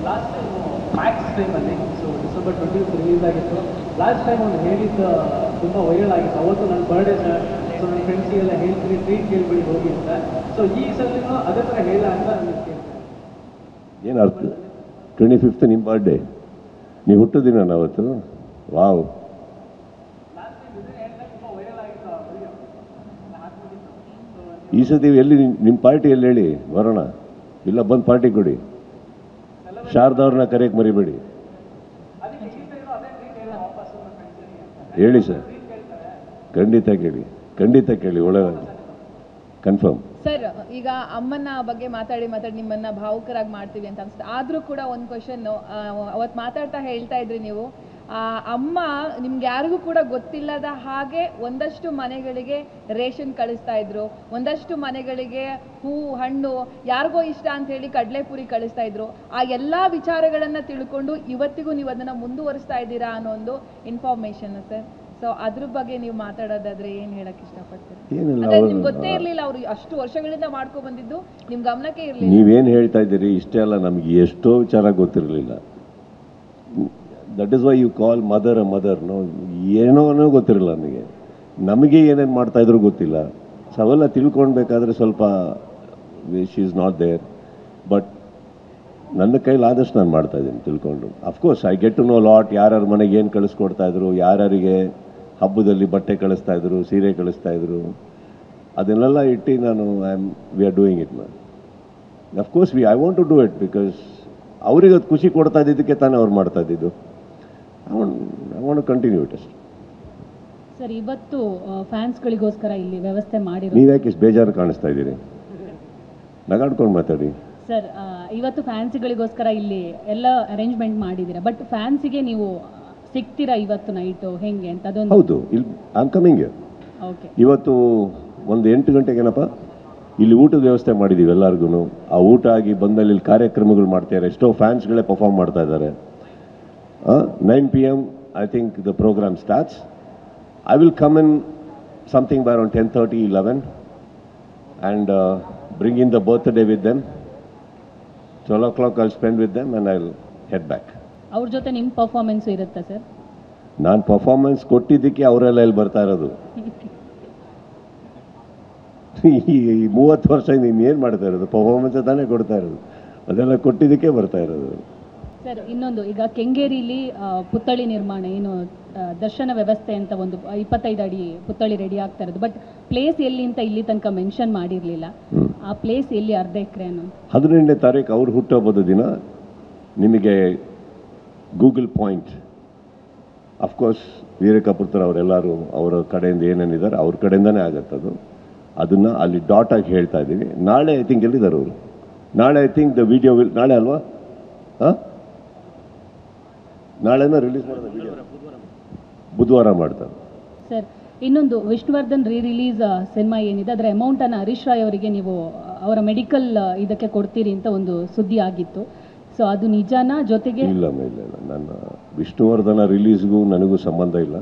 Last time Max ಟೈಮಲ್ಲಿ so December 20th release ಆಗಿತ್ತು. Last time ಒಂದು ಹೇಳಿದ್ದು ತುಂಬ ವೈರಲ್ ಆಗಿತ್ತು. ಅವತ್ತು ನನ್ನ ಬರ್ಡೇ ಸರ್, ಸೊ ನನ್ನ ಫ್ರೆಂಡ್ಸಿಗೆಲ್ಲ ಹೇಳ್ತೀನಿ ಟ್ರೀಟ್ ಕೇಳ್ಬಿಡಿ ಹೋಗಿ ಅಂತ. ಸೊ ಈ ಸಲಿನೂ ಅದೇ ಥರ ಹೇಳ ಅಂತ ನನಗೆ ಕೇಳ್ತೀನಿ. ಏನು ಅರ್ಥ? 25th ನಿಮ್ಮ ಬರ್ಡೇ, ನೀವು ಹುಟ್ಟಿದಿನ ಅವತ್ತು? ವಾವ್, ಈ ಸತಿ ಎಲ್ಲಿ ನಿಮ್ಮ ಪಾರ್ಟಿ ಎಲ್ಲಿ ಹೇಳಿ ಬರೋಣ? ಇಲ್ಲ ಬಂದು ಪಾರ್ಟಿ ಕೊಡಿ. ಶಾರದವ್ರನ್ನ ಕರೆಯಕ್ಕೆ ಮರಿಬೇಡಿ. ಹೇಳಿ ಸರ್, ಖಂಡಿತ ಕೇಳಿ, ಖಂಡಿತ ಕೇಳಿ, ಒಳ್ಳೆಯದಾಗಿ ಕನ್ಫರ್ಮ್. ಸರ್, ಈಗ ಅಮ್ಮನ ಬಗ್ಗೆ ಮಾತಾಡಿ ನಿಮ್ಮನ್ನ ಭಾವುಕರಾಗಿ ಮಾಡ್ತೀವಿ ಅಂತ ಅನ್ಸುತ್ತೆ. ಆದರೂ ಕೂಡ ಒಂದು ಕ್ವಶನ್, ಅವತ್ತು ಮಾತಾಡ್ತಾ ಹೇಳ್ತಾ ಇದ್ರಿ ನೀವು, ಅಮ್ಮ ನಿಮ್ಗೆ ಯಾರಿಗೂ ಕೂಡ ಗೊತ್ತಿಲ್ಲದ ಹಾಗೆ ಒಂದಷ್ಟು ಮನೆಗಳಿಗೆ ರೇಷನ್ ಕಳಿಸ್ತಾ ಇದ್ರು, ಒಂದಷ್ಟು ಮನೆಗಳಿಗೆ ಹೂ ಹಣ್ಣು ಯಾರಿಗೋ ಇಷ್ಟ ಅಂತ ಹೇಳಿ ಕಡಲೆಪುರಿ ಕಳಿಸ್ತಾ ಇದ್ರು. ಆ ಎಲ್ಲ ವಿಚಾರಗಳನ್ನ ತಿಳ್ಕೊಂಡು ಇವತ್ತಿಗೂ ನೀವು ಅದನ್ನ ಮುಂದುವರಿಸ್ತಾ ಇದ್ದೀರಾ ಅನ್ನೋ ಒಂದು ಇನ್ಫಾರ್ಮೇಶನ್ ಸರ್. ಸೊ ಅದ್ರ ಬಗ್ಗೆ ನೀವು ಮಾತಾಡೋದಾದ್ರೆ ಏನ್ ಹೇಳಕ್ ಇಷ್ಟಪಡ್ತೀರಿ? ನಿಮ್ಗೆ ಗೊತ್ತೇ ಇರ್ಲಿಲ್ಲ, ಅವ್ರು ಅಷ್ಟು ವರ್ಷಗಳಿಂದ ಮಾಡ್ಕೊ ಬಂದಿದ್ದು ನಿಮ್ ಗಮನಕ್ಕೆ ಇರ್ಲಿಲ್ಲ. ನೀವೇನು ಹೇಳ್ತಾ ಇದ್ದೀರಿ? ಇಷ್ಟೇ ಅಲ್ಲ, ನಮ್ಗೆ ಎಷ್ಟೋ ವಿಚಾರ ಗೊತ್ತಿರಲಿಲ್ಲ. That is why you call mother uh mother. ಏನೋ ಗೊತ್ತಿರಲಿಲ್ಲ ನಮಗೆ ಏನೇನು ಮಾಡ್ತಾಯಿದ್ರು ಗೊತ್ತಿಲ್ಲ. ಸೊ ಅವೆಲ್ಲ ತಿಳ್ಕೊಳ್ಬೇಕಾದ್ರೆ ಸ್ವಲ್ಪ she is not there. But ನನ್ನ ಕೈಲಾದಷ್ಟು ನಾನು ಮಾಡ್ತಾಯಿದ್ದೀನಿ ತಿಳ್ಕೊಂಡು. Of course I get to know lot. ಯಾರ್ಯಾರ ಮನೆಗೆ ಏನು ಕಳಿಸ್ಕೊಡ್ತಾಯಿದ್ರು, ಯಾರ್ಯಾರಿಗೆ ಹಬ್ಬದಲ್ಲಿ ಬಟ್ಟೆ ಕಳಿಸ್ತಾಯಿದ್ರು, ಸೀರೆ ಕಳಿಸ್ತಾಯಿದ್ರು, ಅದನ್ನೆಲ್ಲ ಇಟ್ಟು ನಾನು we are doing it ma'am. Of course I want to do it because ಅವ್ರಿಗೆ ಅದು ಖುಷಿ ಕೊಡ್ತಾ ಇದ್ದಿದ್ದಕ್ಕೆ ತಾನೇ ಅವ್ರು ಮಾಡ್ತಾ ಇದ್ದಿದ್ದು. I want to continue it ಅಷ್ಟೇ. ಸರ್, ಇವತ್ತು ಫ್ಯಾನ್ಸ್ಗಳಿಗೋಸ್ಕರ ಇಲ್ಲಿ ವ್ಯವಸ್ಥೆ ಮಾಡಿ, ನೀವ್ಯಾಕೆ ಇಷ್ಟು ಬೇಜಾರು ಕಾಣಿಸ್ತಾ ಇದ್ದೀರಿ? ನಗಾಡ್ಕೊಂಡು ಮಾತಾಡಿ. ಸರ್, ಇವತ್ತು ಫ್ಯಾನ್ಸಿಗಳಿಗೋಸ್ಕರ ಇಲ್ಲಿ ಎಲ್ಲ ಅರೇಂಜ್ಮೆಂಟ್ ಮಾಡಿದ್ದೀರಾ, ಬಟ್ ಫ್ಯಾನ್ಸಿಗೆ ನೀವು ಸಿಗ್ತೀರಾ ಇವತ್ತು ನೈಟು ಹೆಂಗೆ ಅಂತ? ಅದೊಂದು ಹೌದು, ಇಲ್ಲಿ ಐ ಆಮ್ ಕಮಿಂಗ್. ಓಕೆ, ಇವತ್ತು ಒಂದು 8 ಗಂಟೆಗೇನಪ್ಪ ಇಲ್ಲಿ ಊಟದ ವ್ಯವಸ್ಥೆ ಮಾಡಿದ್ದೀವಿ ಎಲ್ಲರಿಗೂ. ಆ ಊಟ ಆಗಿ ಬಂದಲ್ಲಿ ಇಲ್ಲಿ ಕಾರ್ಯಕ್ರಮಗಳು ಮಾಡ್ತಾರೆ. ಎಷ್ಟೋ ಫ್ಯಾನ್ಸ್ಗಳೇ ಪರ್ಫಾರ್ಮ್ ಮಾಡ್ತಾ ಇದ್ದಾರೆ. 9 PM I think the programme starts. I will come in something by around 10:30, 11 and bring in the birthday with them. 12 o'clock I'll spend with them and I'll head back. ಅವ್ರ ಜೊತೆ ನಿಮ್ಮ ಪರ್ಫಾರ್ಮೆನ್ಸು ಇರುತ್ತಾ sir? ನಾನು performance ಕೊಟ್ಟಿದ್ದಕ್ಕೆ ಅವರೆಲ್ಲ ಇಲ್ಲಿ ಬರ್ತಾ ಇರೋದು. ಈ 30 ವರ್ಷ ಇನ್ನೇನು ಮಾಡ್ತಾ ಇರೋದು? ಪರ್ಫಾರ್ಮೆನ್ಸ್ ತಾನೇ ಕೊಡ್ತಾ ಇರೋದು. ಅದೆಲ್ಲ ಕೊಟ್ಟಿದ್ದಕ್ಕೆ ಬರ್ತಾ ಇರೋದು. ಸರ್, ಇನ್ನೊಂದು, ಈಗ ಕೆಂಗೇರಿಲಿ ಪುತ್ಥಳಿ ನಿರ್ಮಾಣ ಏನು ದರ್ಶನ ವ್ಯವಸ್ಥೆ ಅಂತ ಒಂದು 25 ಅಡಿ ಪುತ್ಥಳಿ ರೆಡಿ ಆಗ್ತಾ ಇರೋದು, ಬಟ್ ಪ್ಲೇಸ್ ಎಲ್ಲಿ ಅಂತ ಇಲ್ಲಿ ತನಕ ಮೆನ್ಷನ್ ಮಾಡಿರಲಿಲ್ಲ. ಆ ಪ್ಲೇಸ್ ಎಲ್ಲಿ? ಅರ್ಧ ಎಕರೆ ಅನ್ನೋ 18ನೇ ತಾರೀಕು ಅವ್ರ ಹುಟ್ಟುಹಬ್ಬದ ದಿನ ನಿಮಗೆ ಗೂಗಲ್ ಪಾಯಿಂಟ್, ಅಫ್ಕೋರ್ಸ್ ವೀರಕಪುತ್ರ ಅವರೆಲ್ಲರೂ ಅವರ ಕಡೆಯಿಂದ ಏನೇನಿದ್ದಾರೆ ಅವ್ರ ಕಡೆಯಿಂದನೇ ಆಗತ್ತದು. ಅದನ್ನು ಅಲ್ಲಿ ಡಾಟ್ ಆಗಿ ಹೇಳ್ತಾ ಇದ್ದೀವಿ. ನಾಳೆ ಐ ಥಿಂಕ್ ಎಲ್ಲಿದ್ದಾರೆ ಅವರು? ನಾಳೆ I think the video will, ನಾಳೆ ಅಲ್ವಾ? ನಾಳೆನ ರಿಲೀಸ್ ಮಾಡೋದು ವಿಡಿಯೋ? ಬುಧವಾರ ಮಾಡ್ತಾರೆ ಸರ್. ಇನ್ನೊಂದು, ವಿಷ್ಣುವರ್ಧನ್ ರಿಲೀಸ್ ಸಿನಿಮಾ ಏನಿದೆ ಅದರ ಅಮೌಂಟನ್ನು ಹರೀಶ್ ರಾಯ್ ಅವರಿಗೆ ನೀವು ಅವರ ಮೆಡಿಕಲ್ ಇದಕ್ಕೆ ಕೊಡ್ತೀರಿ ಅಂತ ಒಂದು ಸುದ್ದಿ ಆಗಿತ್ತು. ಸೊ ಅದು ನಿಜಾನ? ಜೊತೆಗೆ ಇಲ್ಲ, ನನ್ನ ವಿಷ್ಣುವರ್ಧನ ರಿಲೀಸ್ಗೂ ನನಗೂ ಸಂಬಂಧ ಇಲ್ಲ.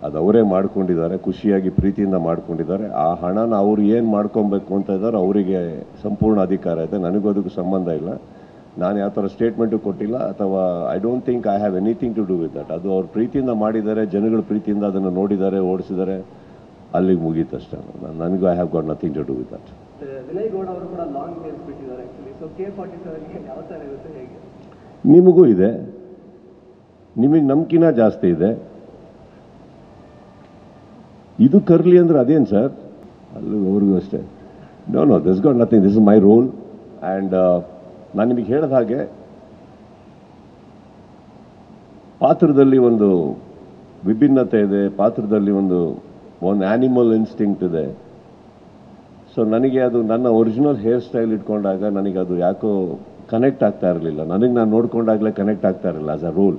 ಅದು ಅವರೇ ಮಾಡ್ಕೊಂಡಿದ್ದಾರೆ, ಖುಷಿಯಾಗಿ ಪ್ರೀತಿಯಿಂದ ಮಾಡ್ಕೊಂಡಿದ್ದಾರೆ. ಆ ಹಣನ ಅವ್ರು ಏನು ಮಾಡ್ಕೊಬೇಕು ಅಂತ ಇದ್ದಾರೆ ಅವರಿಗೆ ಸಂಪೂರ್ಣ ಅಧಿಕಾರ ಇದೆ. ನನಗೂ ಅದಕ್ಕೂ ಸಂಬಂಧ ಇಲ್ಲ. ನಾನು ಯಾವ ಥರ ಸ್ಟೇಟ್ಮೆಂಟು ಕೊಟ್ಟಿಲ್ಲ, ಅಥವಾ I don't think I have anything to do with that. ಅದು ಅವ್ರ ಪ್ರೀತಿಯಿಂದ ಮಾಡಿದ್ದಾರೆ, ಜನಗಳ ಪ್ರೀತಿಯಿಂದ ಅದನ್ನು ನೋಡಿದ್ದಾರೆ, ಓಡಿಸಿದ್ದಾರೆ, ಅಲ್ಲಿಗೆ ಮುಗೀತಷ್ಟೇ. ನನಗೂ I have got nothing to do with that. Vinay Gowda ಅವರು ಕೂಡ ಲಾಂಗ್ ಹೇರ್ಸ್ ಬಿಟ್ಟಿದ್ದಾರೆ ಆ್ಯಕ್ಚುಲಿ. ಸೊ K47 ಯಾವ ಥರ ಇರುತ್ತೆ, ಹೇಗೆ? ನಿಮಗೂ ಇದೆ, ನಿಮಗೆ ನಮ್ಕಿನ ಜಾಸ್ತಿ ಇದೆ. ಇದು ಕರ್ಲಿ ಅಂದ್ರೆ ಅದೇನು ಸರ್? ಅಲ್ಲೂ ಅವ್ರಿಗೂ ಅಷ್ಟೇ. No this got nothing, this is my role. And ನಾನು ನಿಮಗೆ ಹೇಳಿದ ಹಾಗೆ ಪಾತ್ರದಲ್ಲಿ ಒಂದು ವಿಭಿನ್ನತೆ ಇದೆ, ಪಾತ್ರದಲ್ಲಿ ಒಂದು ಆ್ಯನಿಮಲ್ ಇನ್ಸ್ಟಿಂಕ್ಟ್ ಇದೆ. ಸೊ ನನಗೆ ಅದು ನನ್ನ ಒರಿಜಿನಲ್ ಹೇರ್ ಸ್ಟೈಲ್ ಇಟ್ಕೊಂಡಾಗ ನನಗೆ ಅದು ಯಾಕೋ ಕನೆಕ್ಟ್ ಆಗ್ತಾ ಇರಲಿಲ್ಲ. ನನಗೆ ನಾನು ನೋಡ್ಕೊಂಡಾಗಲೇ ಕನೆಕ್ಟ್ ಆಗ್ತಾ ಇರಲಿಲ್ಲ as a role.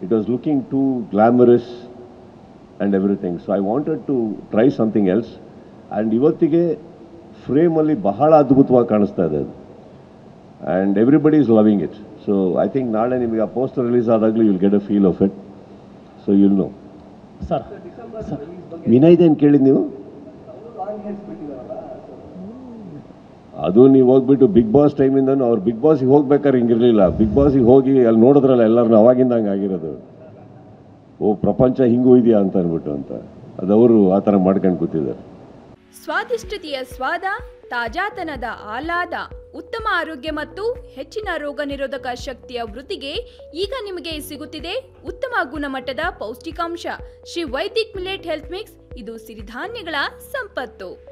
It was looking too glamorous and everything. So I wanted to try something else. And ಇವತ್ತಿಗೆ ಫ್ರೇಮಲ್ಲಿ ಬಹಳ ಅದ್ಭುತವಾಗಿ ಕಾಣಿಸ್ತಾ ಇದೆ ಅದು. And everybody is loving it. So I think ನಾಳೆ ನಿಮಗೆ ಆ ಪೋಸ್ಟರ್ ರಿಲೀಸ್ ಆದಾಗಲೂ you'll get a feel of it. So you'll know. Sir, ವಿನಯ್ದೇನು ಕೇಳಿದ್ದು ನೀವು? ಅದು ನೀವು ಹೋಗ್ಬಿಟ್ಟು ಬಿಗ್ ಬಾಸ್ ಟೈಮಿಂದನೂ ಅವ್ರು ಬಿಗ್ ಬಾಸಿಗೆ ಹೋಗ್ಬೇಕಾದ್ರೆ ಹಿಂಗಿರಲಿಲ್ಲ. ಬಿಗ್ ಬಾಸಿಗೆ ಹೋಗಿ ಅಲ್ಲಿ ನೋಡಿದ್ರಲ್ಲ ಎಲ್ಲರನ್ನ, ಅವಾಗಿಂದ ಹಂಗೆ ಆಗಿರೋದು. ಓ ಪ್ರಪಂಚ ಹಿಂಗೂ ಇದೆಯಾ ಅಂತ ಅಂದ್ಬಿಟ್ಟು ಅಂತ ಅದವರು ಆ ಥರ ಮಾಡ್ಕೊಂಡು ಕೂತಿದ್ದಾರೆ. ಸ್ವಾದಿಷ್ಟತೆಯ ಸ್ವಾದ, ತಾಜಾತನದ ಆಹ್ಲಾದ, ಉತ್ತಮ ಆರೋಗ್ಯ ಮತ್ತು ಹೆಚ್ಚಿನ ರೋಗ ನಿರೋಧಕ ಶಕ್ತಿಯ ವೃದ್ಧಿಗೆ ಈಗ ನಿಮಗೆ ಸಿಗುತ್ತಿದೆ ಉತ್ತಮ ಗುಣಮಟ್ಟದ ಪೌಷ್ಟಿಕಾಂಶ Shri Vaidik millet health mix. ಇದು ಸಿರಿಧಾನ್ಯಗಳ ಸಂಪತ್ತು.